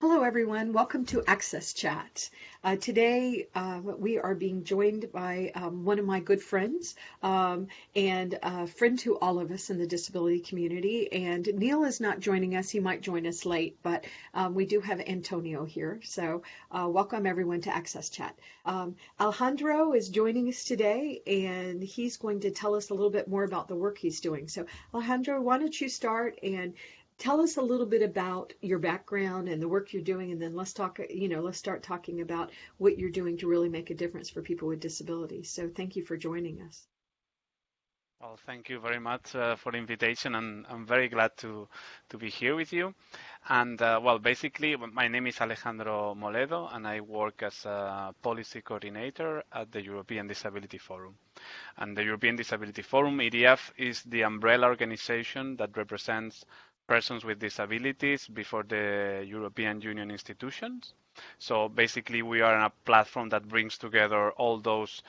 Hello, everyone. Welcome to AXSChat. Today, we are being joined by one of my good friends and a friend to all of us in the disability community. And Neil is not joining us. He might join us late, but we do have Antonio here. So welcome, everyone, to AXSChat. Alejandro is joining us today, and he's going to tell us a little bit more about the work he's doing. So, Alejandro, why don't you start and tell us a little bit about your background and the work you're doing, and then let's start talking about what you're doing to really make a difference for people with disabilities. So thank you for joining us. Well, thank you very much for the invitation, and I'm very glad to be here with you. And well, basically, my name is Alejandro Moledo, and I work as a policy coordinator at the European Disability Forum. And the European Disability Forum, EDF, is the umbrella organization that represents persons with disabilities before the European Union institutions. So basically, we are a platform that brings together all those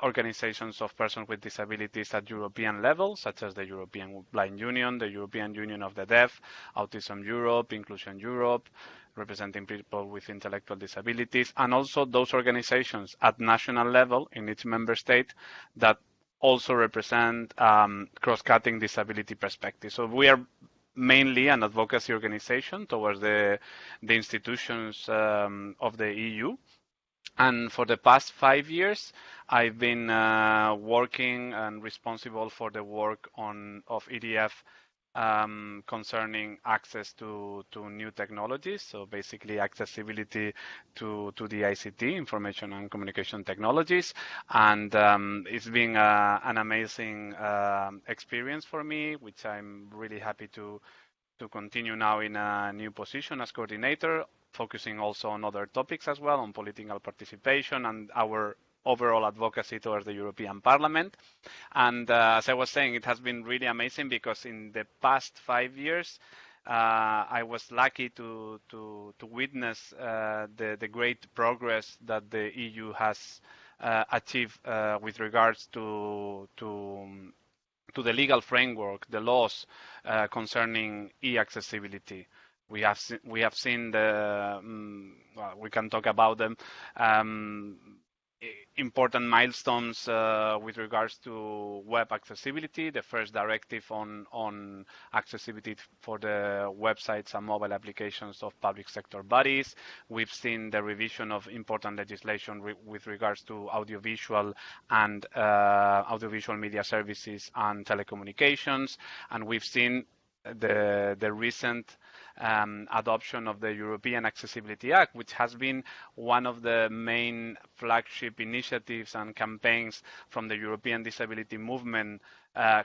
organizations of persons with disabilities at European level, such as the European Blind Union, the European Union of the Deaf, Autism Europe, Inclusion Europe, representing people with intellectual disabilities, and also those organizations at national level in each member state that also represent cross-cutting disability perspectives. So we are mainly an advocacy organization towards the institutions of the EU. And for the past 5 years, I've been working and responsible for the work of EDF concerning access to new technologies, so basically accessibility to the ICT, information and communication technologies. And it's been an amazing experience for me, which I'm really happy to continue now in a new position as coordinator, focusing also on other topics as well, on political participation and our overall advocacy towards the European Parliament. And as I was saying, it has been really amazing because in the past 5 years, I was lucky to witness the great progress that the EU has achieved with regards to the legal framework, the laws concerning e-accessibility. We have seen the well, we can talk about them. Important milestones with regards to web accessibility, the first directive on accessibility for the websites and mobile applications of public sector bodies. We've seen the revision of important legislation with regards to audiovisual and audiovisual media services and telecommunications, and we've seen the recent adoption of the European Accessibility Act, which has been one of the main flagship initiatives and campaigns from the European disability movement,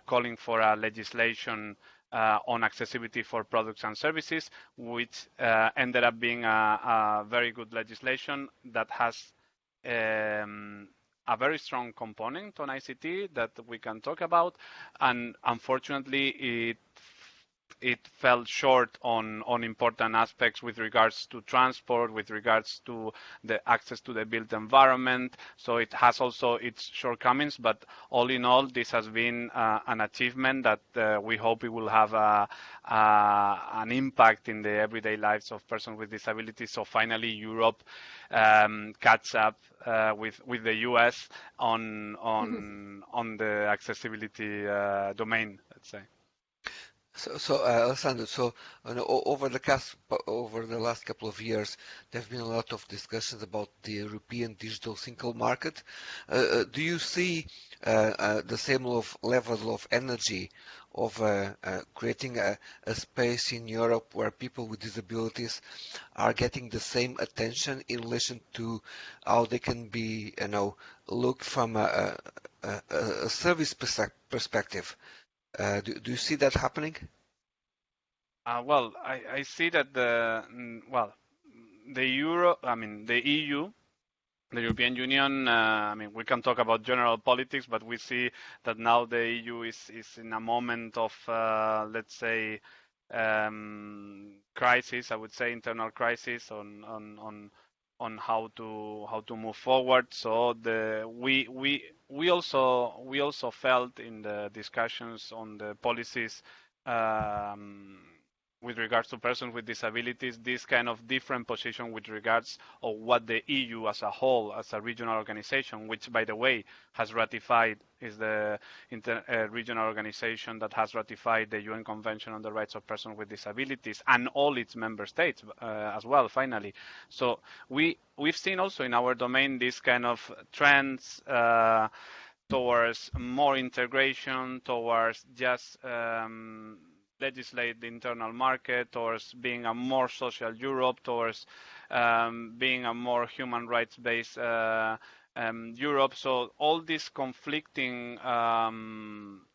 calling for a legislation on accessibility for products and services, which ended up being a very good legislation that has a very strong component on ICT that we can talk about, and unfortunately it fell short on important aspects with regards to transport, with regards to the access to the built environment. So it has also its shortcomings, but all in all, this has been an achievement that we hope it will have an impact in the everyday lives of persons with disabilities. So finally, Europe catch up with the US on the accessibility domain, let's say. So, Alessandro, over the last couple of years, there have been a lot of discussions about the European digital single market. Do you see the same level of energy of creating a space in Europe where people with disabilities are getting the same attention in relation to how they can be, looked from a service perspective? Do you see that happening? Well, I see that the EU, the European Union. We can talk about general politics, but we see that now the EU is in a moment of, let's say, crisis. I would say internal crisis on how to move forward. So we also felt in the discussions on the policies with regards to persons with disabilities, this kind of different position with regards of what the EU as a whole, as a regional organization, which by the way has ratified, is the regional organization that has ratified the UN Convention on the Rights of Persons with Disabilities and all its member states as well, finally. So we've seen also in our domain this kind of trends towards more integration, towards just legislate the internal market, towards being a more social Europe, towards being a more human rights-based Europe. So all these conflicting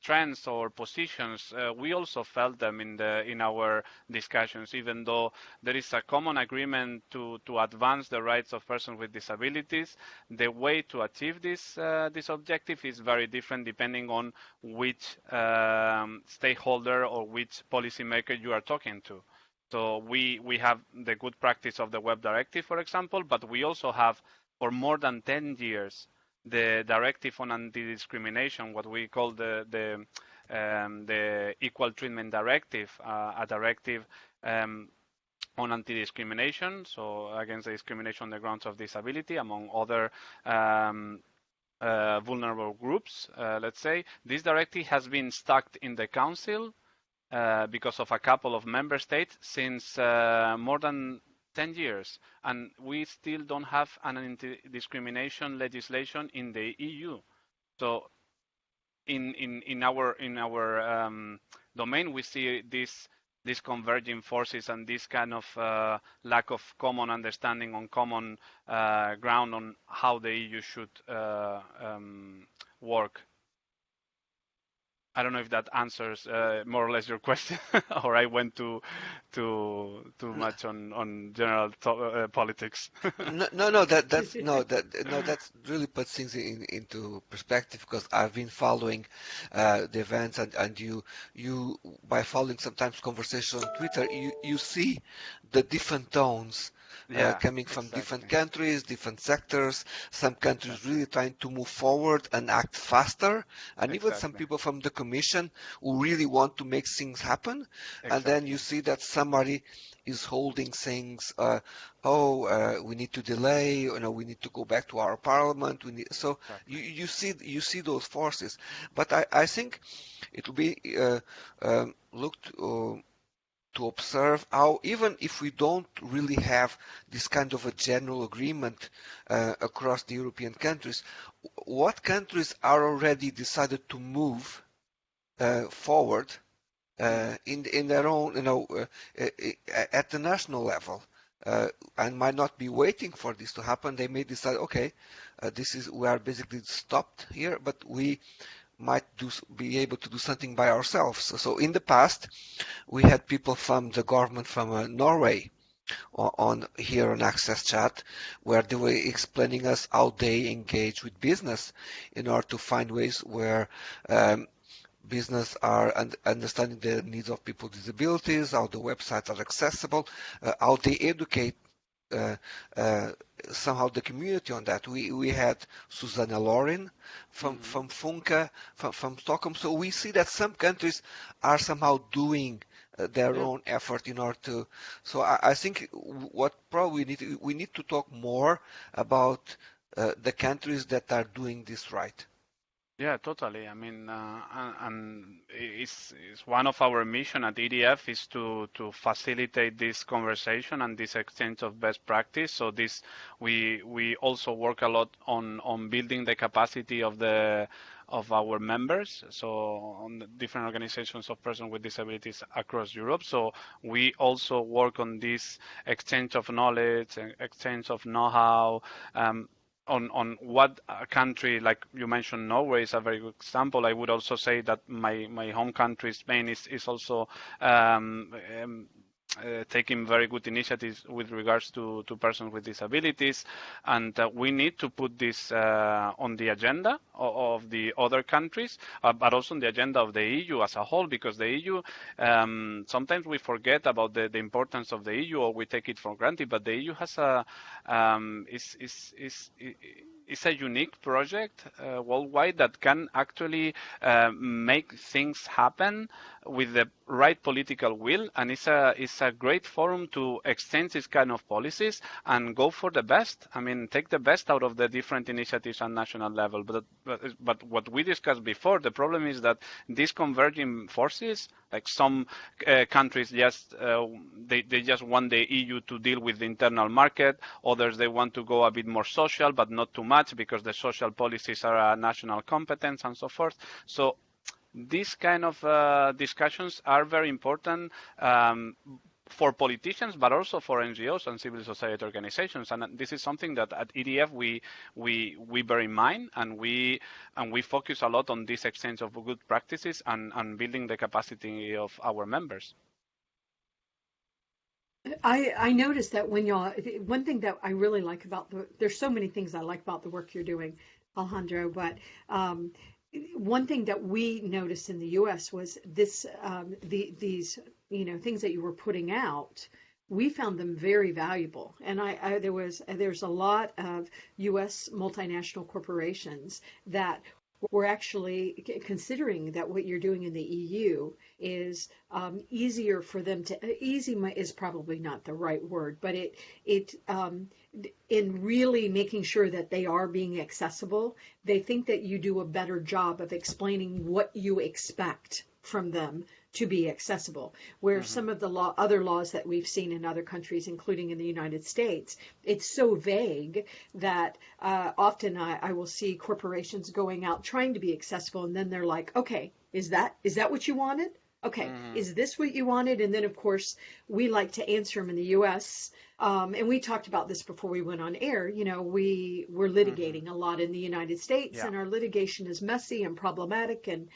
trends or positions, we also felt them in our discussions, even though there is a common agreement to advance the rights of persons with disabilities. The way to achieve this objective is very different depending on which stakeholder or which policymaker you are talking to. So we have the good practice of the Web Directive, for example, but we also have for more than 10 years the Directive on Anti-Discrimination, what we call the Equal Treatment Directive, a directive on anti-discrimination, so against the discrimination on the grounds of disability, among other vulnerable groups, let's say. This directive has been stuck in the Council because of a couple of member states since more than 10 years, and we still don't have an anti-discrimination legislation in the EU. So in our domain, we see these converging forces and this kind of lack of common understanding on common ground on how the EU should work. I don't know if that answers more or less your question, or I went too much on general politics. That's really puts things into perspective, because I've been following the events, and you by following sometimes conversation on Twitter, you see the different tones. Coming from different countries, different sectors, some countries really trying to move forward and act faster, and even some people from the Commission who really want to make things happen. And then you see that somebody is holding things, we need to delay, we need to go back to our parliament. You see those forces. But I think it will be looked to observe how, even if we don't really have this kind of a general agreement across the European countries, what countries are already decided to move forward in their own, at the national level, and might not be waiting for this to happen. They may decide, okay, we are basically stopped here, but we might be able to do something by ourselves. So in the past, we had people from the government from Norway here on AXSChat, where they were explaining us how they engage with business in order to find ways where business are understanding the needs of people with disabilities, how the websites are accessible, how they educate somehow the community on that. We had Susanna Lorin from Funka, from Stockholm. So we see that some countries are somehow doing their own effort in order to. So I think what probably we need to talk more about the countries that are doing this right. Yeah, totally. I mean, and it's one of our mission at EDF is to facilitate this conversation and this exchange of best practice. So we also work a lot on building the capacity of our members, so on the different organizations of persons with disabilities across Europe. So we also work on this exchange of knowledge and exchange of know-how. On what a country, like you mentioned, Norway is a very good example. I would also say that my home country, Spain, is also taking very good initiatives with regards to persons with disabilities, and we need to put this on the agenda of the other countries, but also on the agenda of the EU as a whole, because the EU, sometimes we forget about the importance of the EU, or we take it for granted, but the EU has it's a unique project worldwide that can actually make things happen with the right political will, and it's a great forum to exchange this kind of policies and go for the best. I mean, take the best out of the different initiatives at national level. But what we discussed before, the problem is that these converging forces, like some countries just they just want the EU to deal with the internal market. Others, they want to go a bit more social, but not too much because the social policies are a national competence and so forth. So these kind of discussions are very important for politicians, but also for NGOs and civil society organizations. And this is something that at EDF we bear in mind, and we focus a lot on this exchange of good practices and building the capacity of our members. I noticed that when y'all, one thing that I really like about there's so many things I like about the work you're doing, Alejandro, but one thing that we noticed in the U.S. was these things that you were putting out. We found them very valuable, and there's a lot of U.S. multinational corporations that were actually considering that what you're doing in the EU is easier for them to. Easy is probably not the right word, but in really making sure that they are being accessible, they think that you do a better job of explaining what you expect from them to be accessible. Where some of the other laws that we've seen in other countries, including in the United States, it's so vague that often I will see corporations going out trying to be accessible, and then they're like, okay, is that what you wanted? Okay, is this what you wanted? And then, of course, we like to answer them in the U.S. And we talked about this before we went on air. You know, we're litigating a lot in the United States, and our litigation is messy and problematic and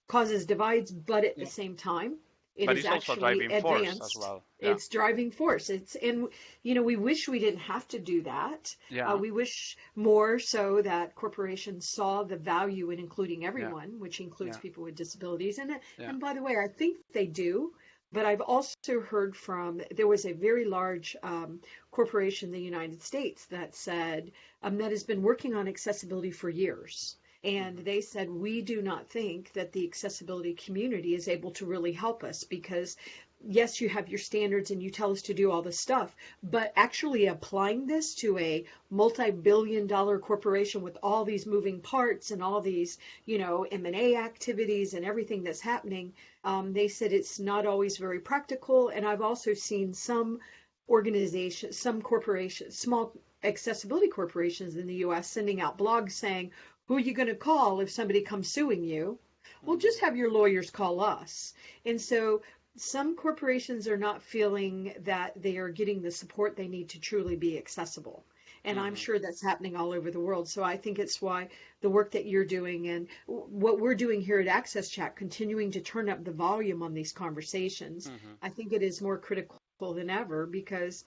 causes divides, but at the same time, it is actually advanced. As well. It's driving force. We wish we didn't have to do that. We wish more so that corporations saw the value in including everyone, which includes people with disabilities. And by the way, I think they do. But I've also heard there was a very large corporation in the United States that said that has been working on accessibility for years. And they said, we do not think that the accessibility community is able to really help us because, yes, you have your standards and you tell us to do all this stuff, but actually applying this to a multi-billion-dollar corporation with all these moving parts and all these, M&A activities and everything that's happening, they said it's not always very practical. And I've also seen some organizations, some corporations, small accessibility corporations in the U.S. sending out blogs saying, who are you going to call if somebody comes suing you? Well, just have your lawyers call us. And so some corporations are not feeling that they are getting the support they need to truly be accessible. And I'm sure that's happening all over the world. So I think it's why the work that you're doing and what we're doing here at AXSChat, continuing to turn up the volume on these conversations, I think it is more critical than ever because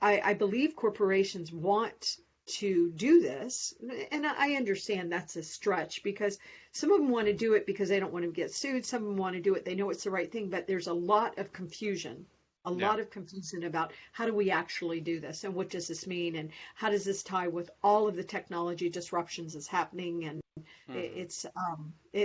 I believe corporations want to do this, and I understand that's a stretch because some of them want to do it because they don't want to get sued. Some of them want to do it, they know it's the right thing, but there's a lot of confusion about how do we actually do this and what does this mean and how does this tie with all of the technology disruptions that's happening. And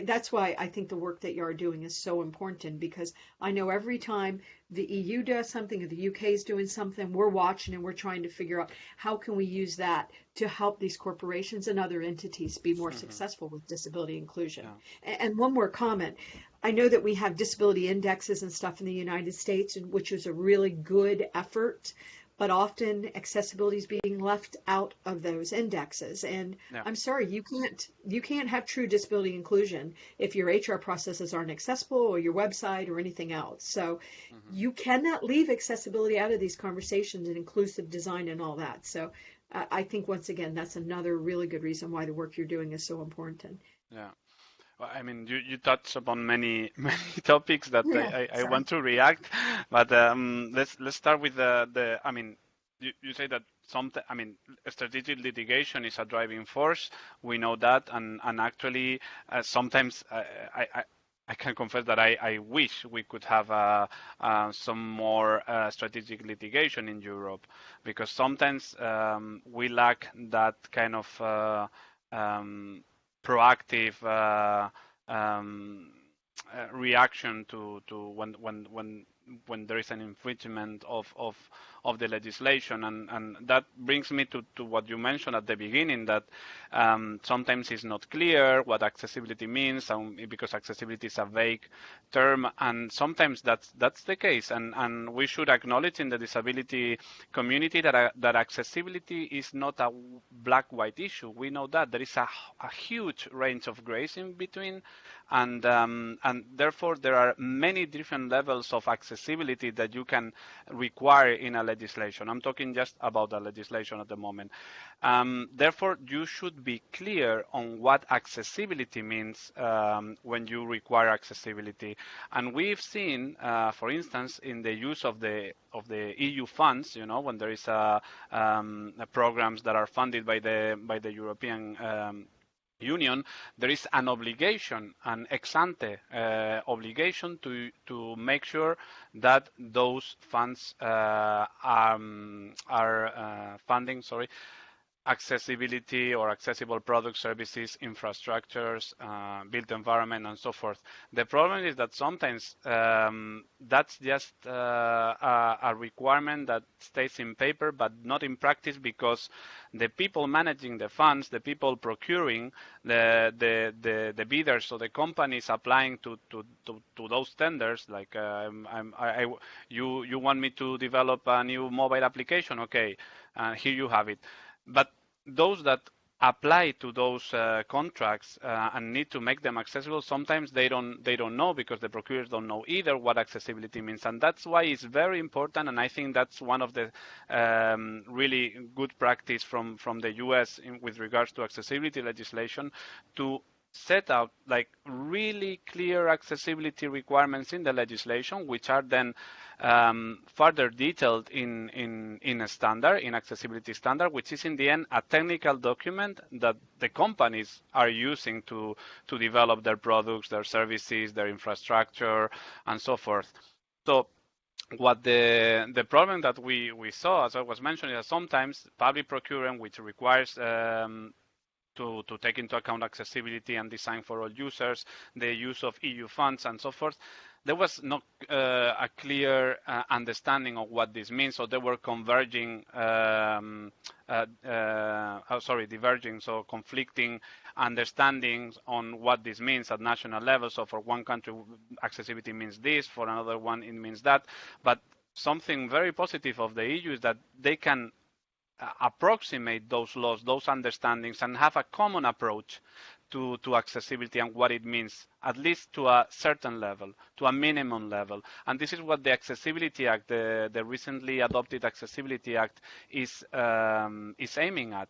that's why I think the work that you are doing is so important, because I know every time the EU does something or the UK is doing something, we're watching and we're trying to figure out how can we use that to help these corporations and other entities be more successful with disability inclusion. And one more comment. I know that we have disability indexes and stuff in the United States, which is a really good effort, but often accessibility is being left out of those indexes. And I'm sorry, you can't have true disability inclusion if your HR processes aren't accessible or your website or anything else. So you cannot leave accessibility out of these conversations and inclusive design and all that. So I think, once again, that's another really good reason why the work you're doing is so important. Yeah. Well, I mean, you touched upon many topics that I want to react, but let's start with the. I mean, you say that strategic litigation is a driving force. We know that, and actually sometimes I can confess that I wish we could have some more strategic litigation in Europe, because sometimes we lack that kind of proactive reaction to when there is an infringement of the legislation, and that brings me to what you mentioned at the beginning, that sometimes it's not clear what accessibility means, because accessibility is a vague term, and sometimes that's the case, and we should acknowledge in the disability community that accessibility is not a black-white issue. We know that there is a huge range of grays in between, and therefore there are many different levels of accessibility that you can require in a legislation. I'm talking just about the legislation at the moment. Therefore, you should be clear on what accessibility means when you require accessibility. And we've seen, for instance, in the use of the EU funds, when there is programs that are funded by the European Union, there is an obligation, an ex-ante obligation to make sure that those funds are funding, accessibility or accessible products, services, infrastructures, built environment, and so forth. The problem is that sometimes that's just a requirement that stays in paper but not in practice, because the people managing the funds, the people procuring, the bidders, so the companies applying to those tenders, like you want me to develop a new mobile application, okay, here you have it. But those that apply to those contracts and need to make them accessible, sometimes they don't know, because the procurers don't know either what accessibility means, and that's why it's very important. And I think that's one of the really good practice from the US with regards to accessibility legislation, to set out like really clear accessibility requirements in the legislation, which are then further detailed in a standard, in accessibility standard, which is in the end a technical document that the companies are using to develop their products, their services, their infrastructure, and so forth. So what the problem that we saw, as I was mentioning, is that sometimes public procurement, which requires to take into account accessibility and design for all users, the use of EU funds, and so forth, there was not a clear understanding of what this means. So they were converging, diverging, so conflicting understandings on what this means at national level. So for one country, accessibility means this, for another one, it means that. But something very positive of the EU is that they can approximate those laws, those understandings, and have a common approach to accessibility and what it means, at least to a certain level, to a minimum level. And this is what the Accessibility Act, the recently adopted Accessibility Act, is aiming at,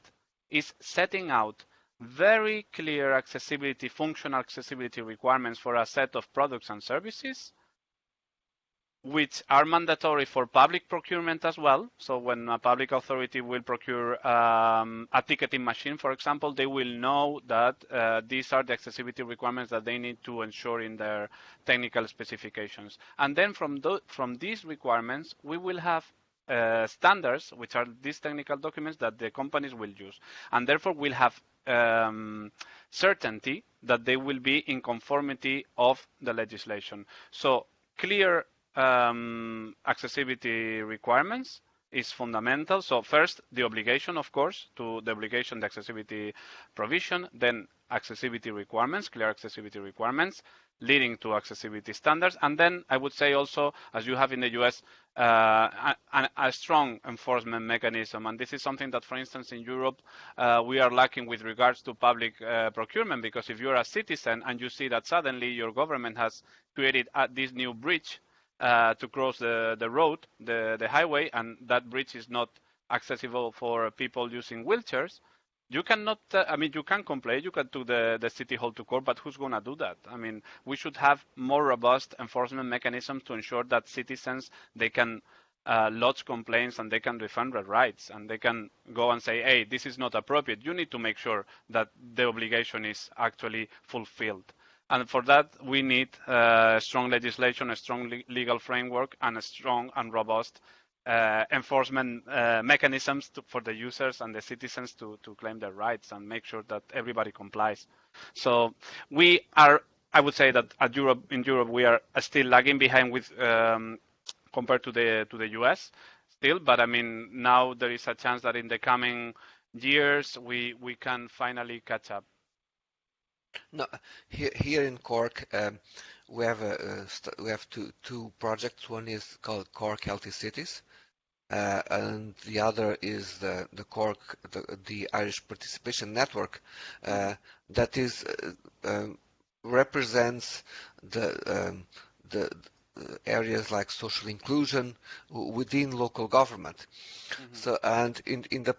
is setting out very clear accessibility, functional accessibility requirements for a set of products and services, which are mandatory for public procurement as well. So when a public authority will procure a ticketing machine, for example, they will know that these are the accessibility requirements that they need to ensure in their technical specifications. And then from these requirements, we will have standards, which are these technical documents that the companies will use. And therefore, we'll have certainty that they will be in conformity of the legislation. So clear accessibility requirements is fundamental. So first, the obligation, of course, the accessibility provision, then accessibility requirements, clear accessibility requirements, leading to accessibility standards, and then I would say also, as you have in the US, a strong enforcement mechanism. And this is something that, for instance, in Europe, we are lacking with regards to public procurement, because if you're a citizen and you see that suddenly your government has created this new bridge to cross the road, the highway, and that bridge is not accessible for people using wheelchairs, you cannot, you can complain, you can do the city hall to court, but who's going to do that? I mean, we should have more robust enforcement mechanisms to ensure that citizens, they can lodge complaints and they can defend their rights, and they can go and say, hey, this is not appropriate. You need to make sure that the obligation is actually fulfilled. And for that, we need strong legislation, a strong legal framework, and a strong and robust enforcement mechanisms for the users and the citizens to claim their rights and make sure that everybody complies. So we are I would say that in Europe we are still lagging behind with compared to the US still, but I mean now there is a chance that in the coming years we can finally catch up. No, here in Cork, we have two projects. One is called Cork Healthy Cities, and the other is the Cork, the Irish Participation Network, that is represents the areas like social inclusion within local government. So, and in the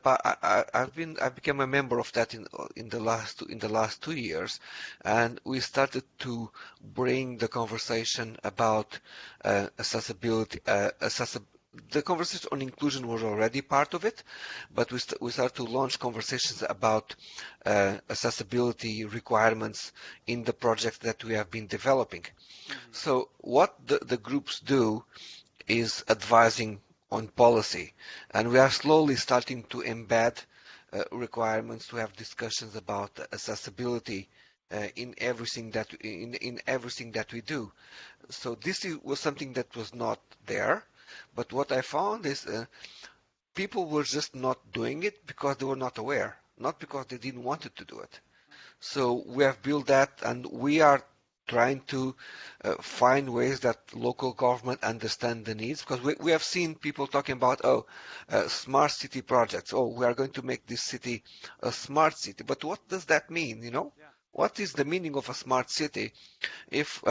I became a member of that in the last 2 years, and we started to bring the conversation about accessibility. The conversation on inclusion was already part of it, but we started to launch conversations about accessibility requirements in the project that we have been developing. So what the groups do is advising on policy, and we are slowly starting to embed requirements to have discussions about accessibility in everything that we do. So this was something that was not there, but what I found is people were just not doing it because they were not aware, not because they didn't want to do it. So we have built that, and we are trying to find ways that local government understand the needs, because we have seen people talking about smart city projects. Oh, we are going to make this city a smart city, but what does that mean? What is the meaning of a smart city if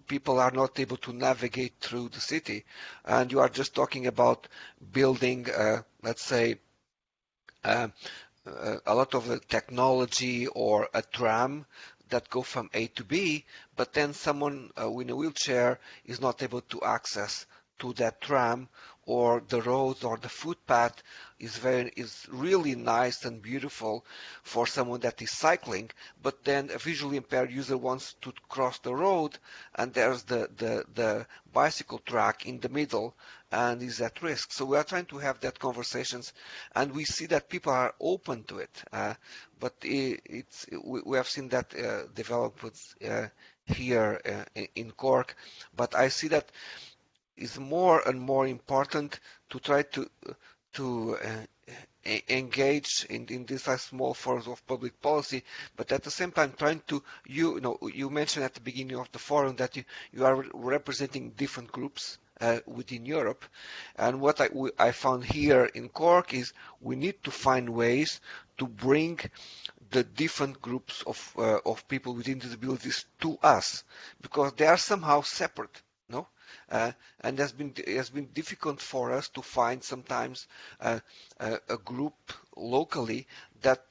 people are not able to navigate through the city, and you are just talking about building, let's say, a lot of the technology or a tram that go from A to B, but then someone in a wheelchair is not able to access to that tram, or the roads or the footpath is really nice and beautiful for someone that is cycling, but then a visually impaired user wants to cross the road, and there's the bicycle track in the middle and is at risk. So we are trying to have that conversations, and we see that people are open to it, but we have seen that develop here in Cork, but I see that it's more and more important to try to engage in these small forms of public policy, but at the same time trying to, you mentioned at the beginning of the forum that you are representing different groups within Europe, and what I found here in Cork is we need to find ways to bring the different groups of people with disabilities to us, because they are somehow separate, no? And it has been difficult for us to find sometimes a group locally that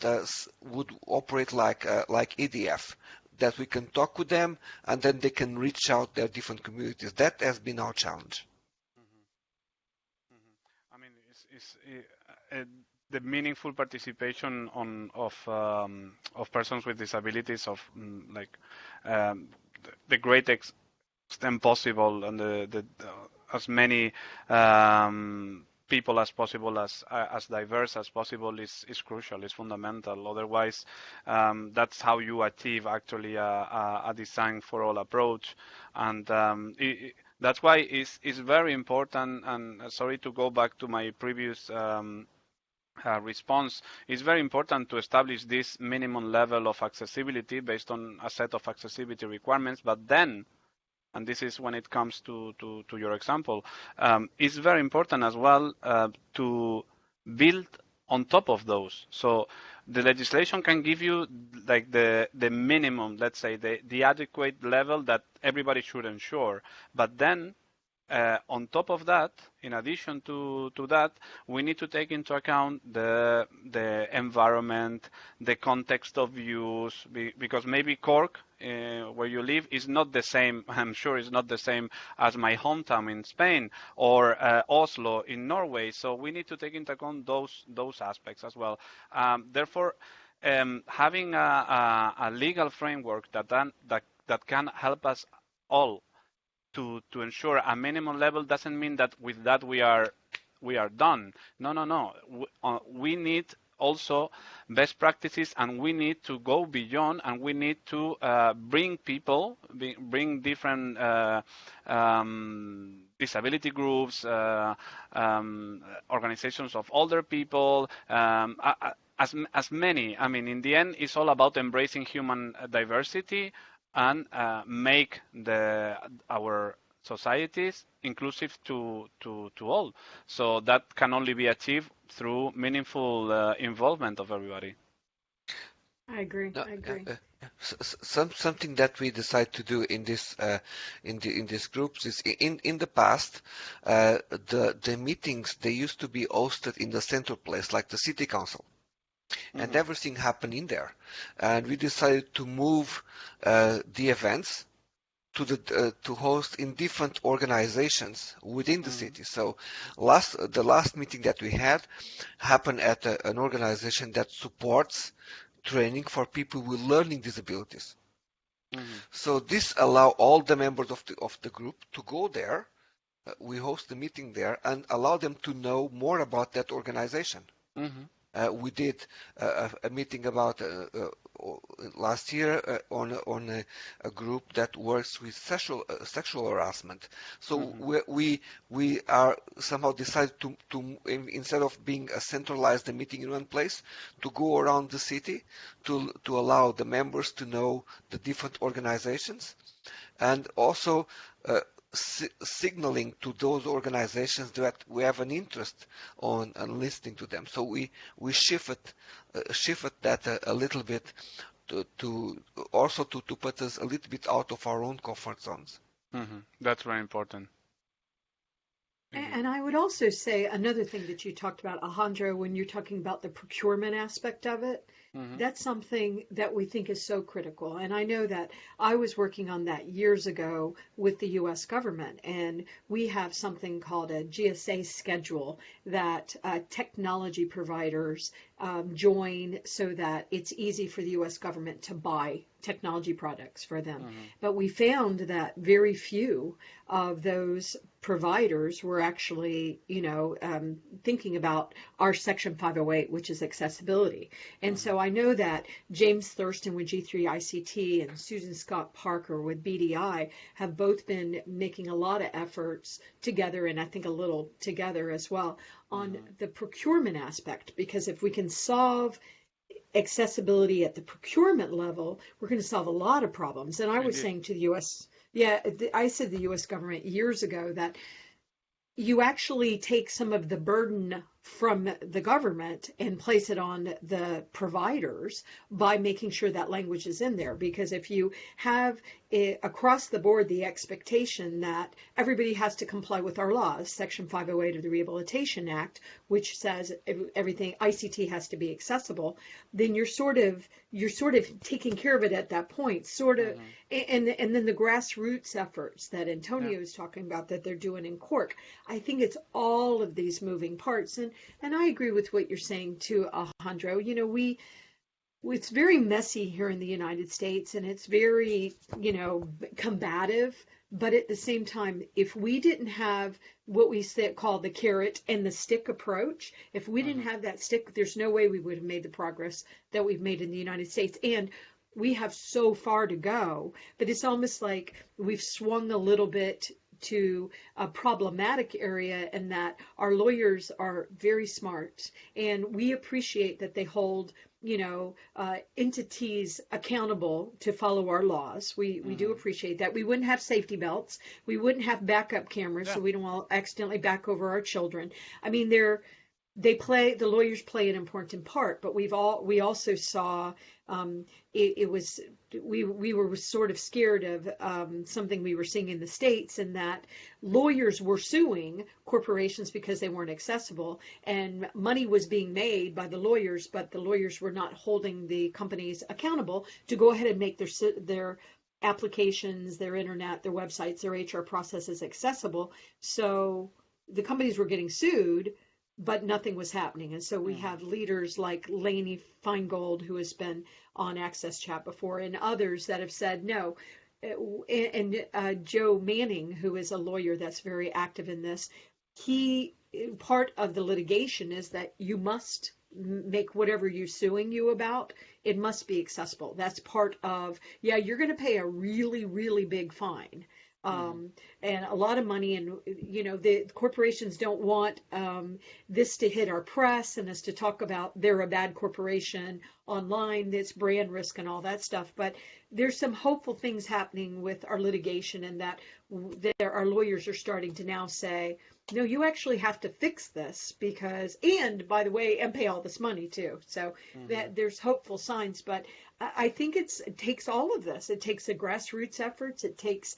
would operate like EDF, that we can talk with them and then they can reach out their different communities. That has been our challenge. I mean, the meaningful participation of persons with disabilities, of the great extent possible, and as many people as possible, as diverse as possible, is crucial, is fundamental. Otherwise, that's how you achieve actually a design for all approach, and that's why it's very important. And sorry to go back to my previous response, it's very important to establish this minimum level of accessibility based on a set of accessibility requirements, but then, and this is when it comes to your example, it's very important as well to build on top of those. So the legislation can give you like the minimum, let's say, the adequate level that everybody should ensure, but then on top of that, in addition to that, we need to take into account the environment, the context of use, because maybe Cork, where you live, is not the same. I'm sure it's not the same as my hometown in Spain, or Oslo in Norway. So we need to take into account those aspects as well. Therefore, having a legal framework that can help us all to ensure a minimum level doesn't mean that with that we are done. No. We need also best practices, and we need to go beyond, and we need to bring people, bring different disability groups, organizations of older people, as many. I mean, in the end, it's all about embracing human diversity and make our societies inclusive to all. So that can only be achieved through meaningful involvement of everybody. I agree. No, I agree. something that we decide to do in this in these groups is in the past the meetings, they used to be hosted in the central place like the city council, and everything happened in there, and we decided to move the events to to host in different organizations within the city. So the last meeting that we had happened at an organization that supports training for people with learning disabilities. So this allow all the members of the group to go there. We host the meeting there and allow them to know more about that organization. We did a meeting about last year on a group that works with sexual harassment. So we are somehow decided to instead of being a centralized meeting in one place, to go around the city to allow the members to know the different organizations, and also signaling to those organizations that we have an interest on listening to them. So we shifted that a little bit to also to put us a little bit out of our own comfort zones. That's very important. And I would also say another thing that you talked about, Alejandro, when you're talking about the procurement aspect of it, that's something that we think is so critical. And I know that I was working on that years ago with the U.S. government, and we have something called a GSA schedule that technology providers join so that it's easy for the U.S. government to buy technology products for them. But we found that very few of those providers were actually, thinking about our Section 508, which is accessibility. And so I know that James Thurston with G3 ICT and Susan Scott Parker with BDI have both been making a lot of efforts together, and I think a little together as well, on the procurement aspect, because if we can solve accessibility at the procurement level, we're going to solve a lot of problems. And I was saying to the U.S., I said the U.S. government years ago that you actually take some of the burden from the government and place it on the providers by making sure that language is in there. Because if you have across the board the expectation that everybody has to comply with our laws, Section 508 of the Rehabilitation Act, which says everything ICT has to be accessible, then you're sort of taking care of it at that point, and then the grassroots efforts that Antonio is talking about that they're doing in Cork. I think it's all of these moving parts, and I agree with what you're saying too, Alejandro. It's very messy here in the United States, and it's very, combative. But at the same time, if we didn't have what we call the carrot and the stick approach, if we didn't have that stick, there's no way we would have made the progress that we've made in the United States. And we have so far to go, but it's almost like we've swung a little bit to a problematic area, in that our lawyers are very smart, and we appreciate that they hold entities accountable to follow our laws. We do appreciate that. We wouldn't have safety belts. We wouldn't have backup cameras, so we don't all accidentally back over our children. I mean, the lawyers play an important part, but we also saw we were sort of scared of something we were seeing in the States, and that lawyers were suing corporations because they weren't accessible, and money was being made by the lawyers, but the lawyers were not holding the companies accountable to go ahead and make their applications, their internet, their websites, their HR processes accessible. So the companies were getting sued, but nothing was happening. And so we have leaders like Lainey Feingold, who has been on AXSChat before, and others that have said no. And Joe Manning, who is a lawyer that's very active in this, part of the litigation is that you must make whatever you're suing you about, it must be accessible. That's part of, yeah, you're going to pay a really, really big fine. And a lot of money, and the corporations don't want this to hit our press and us to talk about they're a bad corporation online, it's brand risk and all that stuff. But there's some hopeful things happening with our litigation, and that our lawyers are starting to now say, no, you actually have to fix this because, and by the way, and pay all this money too. So that there's hopeful signs, but I think it takes all of this. It takes the grassroots efforts. It takes,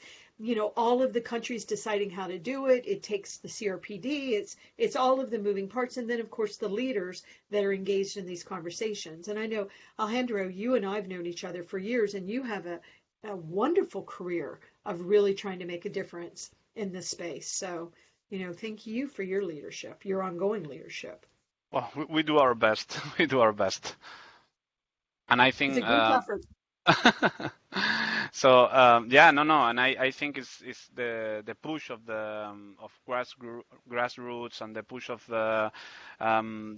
all of the countries deciding how to do it. It takes the CRPD. It's all of the moving parts. And then, of course, the leaders that are engaged in these conversations. And I know, Alejandro, you and I have known each other for years, and you have a wonderful career of really trying to make a difference in this space. So, thank you for your leadership, your ongoing leadership. Well, we do our best. We do our best. And I think it's a group effort. So and I think it's the push of the grassroots and the push of the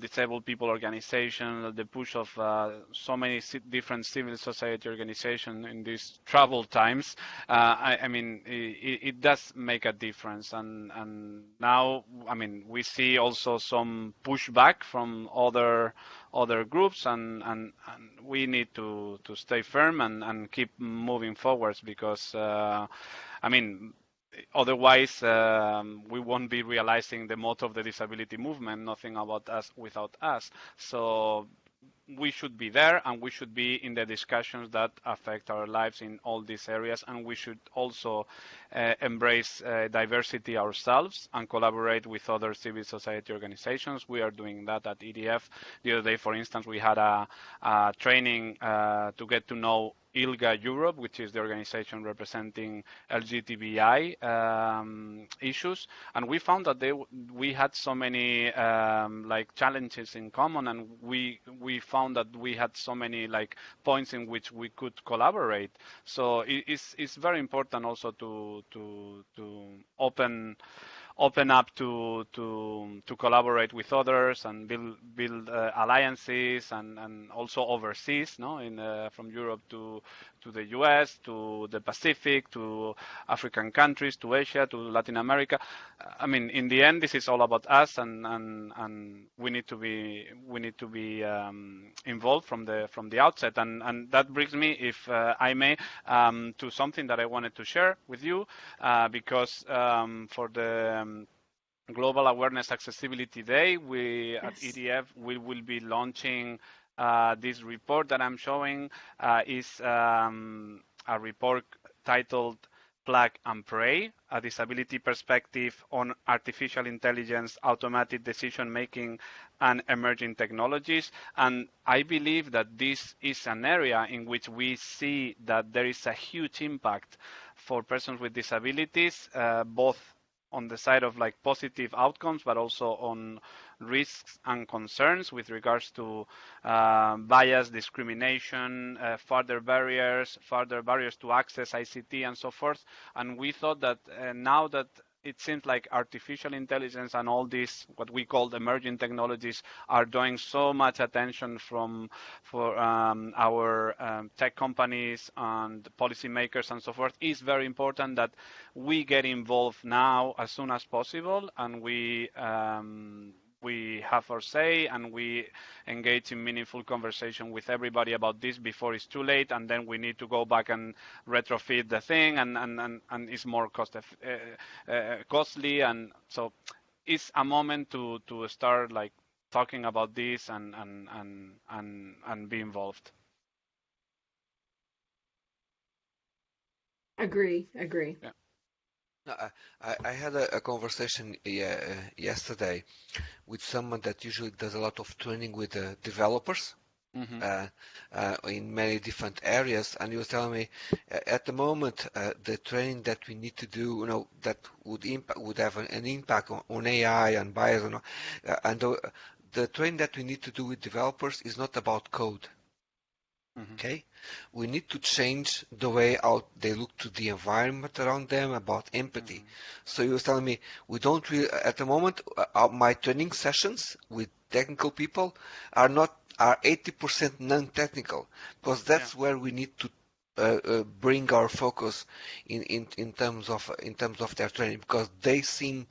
disabled people organization, the push of so many different civil society organizations in these troubled times. I mean, it does make a difference, and now, I mean, we see also some pushback from other groups, and we need to stay firm and keep moving forwards, because I mean, otherwise we won't be realizing the motto of the disability movement: nothing about us without us. So we should be there, and we should be in the discussions that affect our lives in all these areas, and we should also embrace diversity ourselves and collaborate with other civil society organizations. We are doing that at EDF. The other day, for instance, we had a training to get to know ILGA Europe, which is the organization representing LGBTI issues, and we found that we had so many like challenges in common, and we found that we had so many like points in which we could collaborate. So it's very important also to open up to collaborate with others and build alliances, and also overseas, from Europe to the US, to the Pacific, to African countries, to Asia, to Latin America. I mean, in the end, this is all about us, and we need to be involved from the outset. And that brings me, if I may, to something that I wanted to share with you, because for the Global Awareness Accessibility Day, we at EDF will be launching this report that I'm showing. Is a report titled Plug and Pray, a disability perspective on artificial intelligence, automatic decision making, and emerging technologies. And I believe that this is an area in which we see that there is a huge impact for persons with disabilities, both on the side of like positive outcomes, but also on risks and concerns with regards to bias, discrimination, further barriers to access ICT, and so forth. And we thought that now that it seems like artificial intelligence and all these what we call emerging technologies are drawing so much attention for our tech companies and policymakers and so forth, it's very important that we get involved now as soon as possible, and we have our say, and we engage in meaningful conversation with everybody about this before it's too late, and then we need to go back and retrofit the thing, and it's more costly, and so it's a moment to start like talking about this and be involved. Agree. Yeah. I had a conversation yesterday with someone that usually does a lot of training with developers in many different areas, and he was telling me at the moment the training that we need to do, that would have an impact on AI and bias, and the training that we need to do with developers is not about code. Okay, we need to change the way out they look to the environment around them about empathy. So you were telling me we don't really at the moment. My training sessions with technical people are 80% non-technical because that's where we need to bring our focus in terms of their training because they seem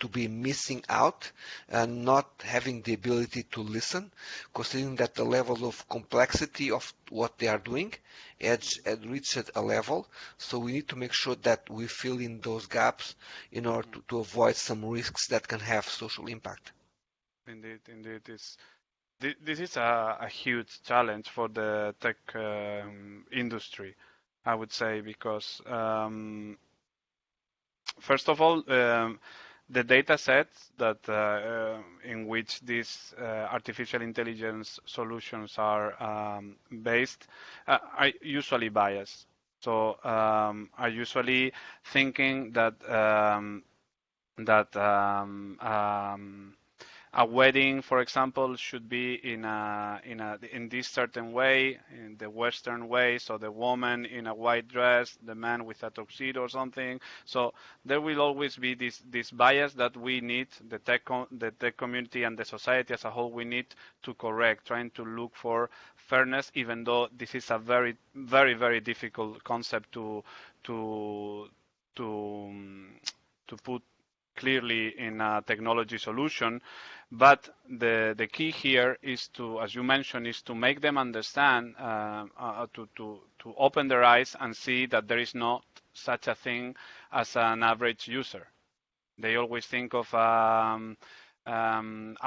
to be missing out and not having the ability to listen, considering that the level of complexity of what they are doing had reached a level. So we need to make sure that we fill in those gaps in order to avoid some risks that can have social impact. Indeed, indeed. This is a huge challenge for the tech industry, I would say, because first of all, the data sets that in which these artificial intelligence solutions are based are usually biased. So are usually thinking that that a wedding, for example, should be in this certain way, in the Western way. So the woman in a white dress, the man with a tuxedo or something. So there will always be this bias that we need, the tech community and the society as a whole, we need to correct, trying to look for fairness, even though this is a very, very, very difficult concept to put clearly in a technology solution. But the key here is to, as you mentioned, is to make them understand, to open their eyes and see that there is not such a thing as an average user. They always think of a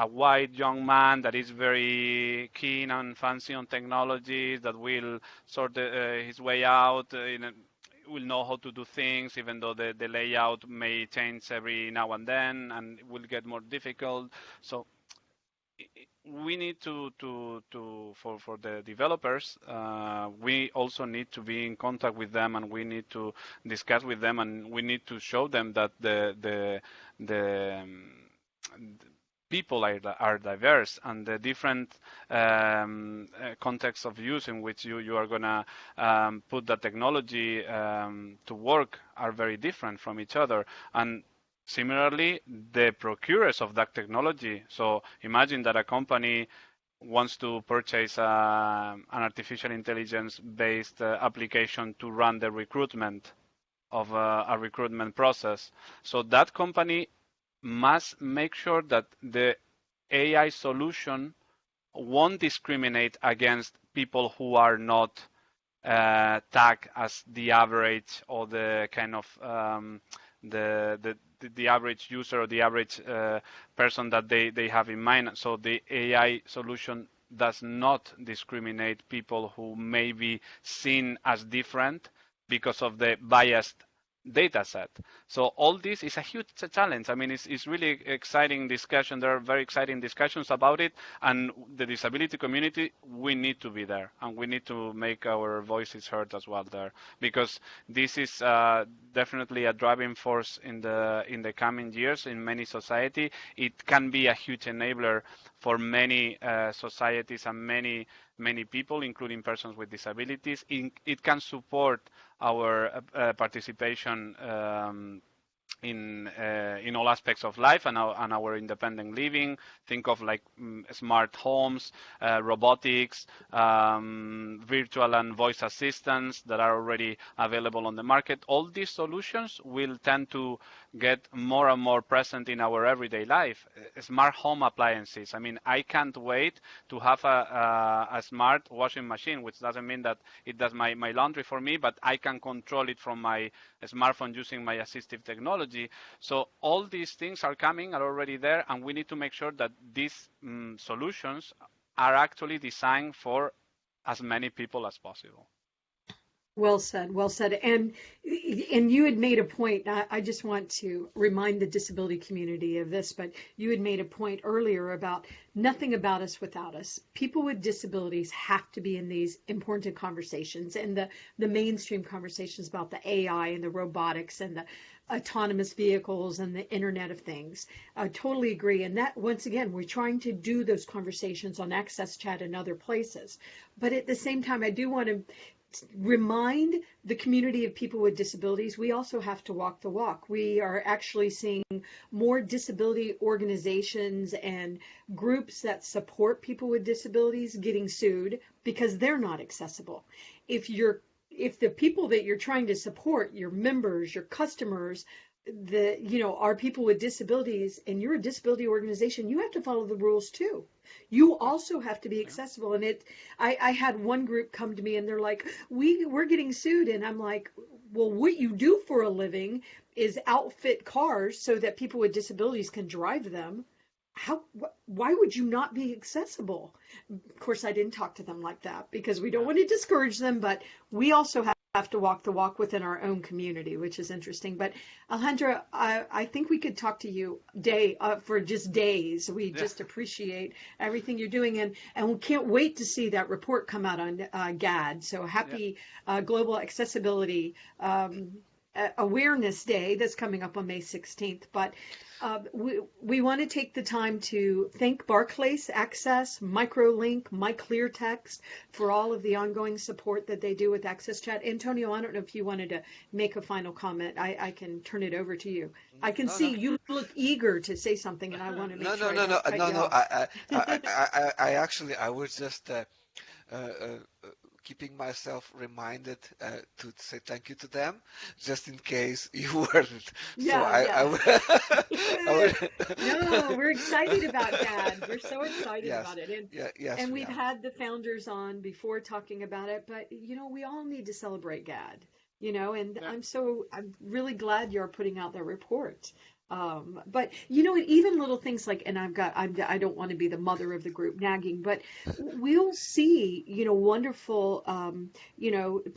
white young man that is very keen and fancy on technologies that will sort his way out will know how to do things, even though the layout may change every now and then and it will get more difficult. So we need to for the developers, we also need to be in contact with them, and we need to discuss with them, and we need to show them that the people are diverse, and the different contexts of use in which you are going to put the technology to work are very different from each other. And similarly, the procurers of that technology. So imagine that a company wants to purchase an artificial intelligence-based application to run the recruitment of a recruitment process. So that company must make sure that the AI solution won't discriminate against people who are not tagged as the average or the kind of the average user or the average person that they have in mind. So the AI solution does not discriminate people who may be seen as different because of the biased data set. So all this is a huge challenge. I mean, it's really exciting discussion. There are very exciting discussions about it, and the disability community, we need to be there, and we need to make our voices heard as well there, because this is definitely a driving force in the coming years in many society. It can be a huge enabler for many societies and many people, including persons with disabilities. It can support our participation in all aspects of life and our independent living. Think of like smart homes, robotics, virtual and voice assistants that are already available on the market. All these solutions will tend to get more and more present in our everyday life. Smart home appliances. I mean, I can't wait to have a smart washing machine, which doesn't mean that it does my laundry for me, but I can control it from my smartphone using my assistive technology. So all these things are already there, and we need to make sure that these solutions are actually designed for as many people as possible. Well said, well said. And you had made a point. I just want to remind the disability community of this, but you had made a point earlier about nothing about us without us. People with disabilities have to be in these important conversations and the mainstream conversations about the AI and the robotics and the autonomous vehicles and the Internet of Things. I totally agree. And that, once again, we're trying to do those conversations on AXSChat and other places. But at the same time, I do want to remind the community of people with disabilities, we also have to walk the walk. We are actually seeing more disability organizations and groups that support people with disabilities getting sued because they're not accessible. If the people that you're trying to support, your members, your customers, are people with disabilities and you're a disability organization, you have to follow the rules too. You also have to be accessible. And I had one group come to me and they're like, we're getting sued. And I'm like, well, what you do for a living is outfit cars so that people with disabilities can drive them. Why would you not be accessible? Of course, I didn't talk to them like that because we don't want to discourage them, but we also have to walk the walk within our own community, which is interesting. But Alejandro, I think we could talk to you for just days. We just appreciate everything you're doing, and we can't wait to see that report come out on GAD. So happy Global Accessibility Awareness Day that's coming up on May 16th. But we want to take the time to thank Barclays Access, MicroLink, MyClearText for all of the ongoing support that they do with AXSChat. Antonio, I don't know if you wanted to make a final comment. I can turn it over to you. I can see you look eager to say something, and I want to make sure. No. I was just keeping myself reminded to say thank you to them, just in case you weren't. No, we're excited about GAD. We're so excited about it. And we've had the founders on before talking about it, but we all need to celebrate GAD. And I'm really glad you're putting out that report. But even little things like, and I don't want to be the mother of the group nagging, but we'll see, wonderful,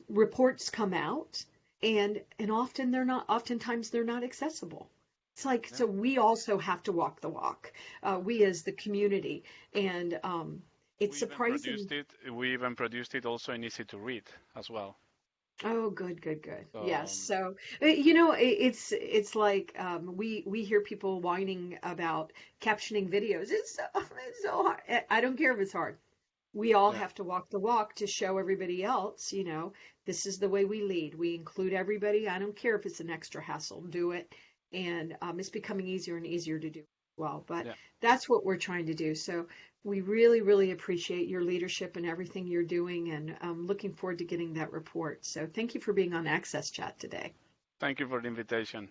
reports come out, and oftentimes they're not accessible. It's like, so we also have to walk the walk, we as the community, and it's surprising. We even produced it also in easy to read as well. Oh, good. Yes. So, it's like we hear people whining about captioning videos. It's so hard. I don't care if it's hard. We all have to walk the walk to show everybody else, this is the way we lead. We include everybody. I don't care if it's an extra hassle. Do it. And it's becoming easier and easier to do well. But that's what we're trying to do. So we really, really appreciate your leadership and everything you're doing, and I'm looking forward to getting that report. So thank you for being on AXSChat today. Thank you for the invitation.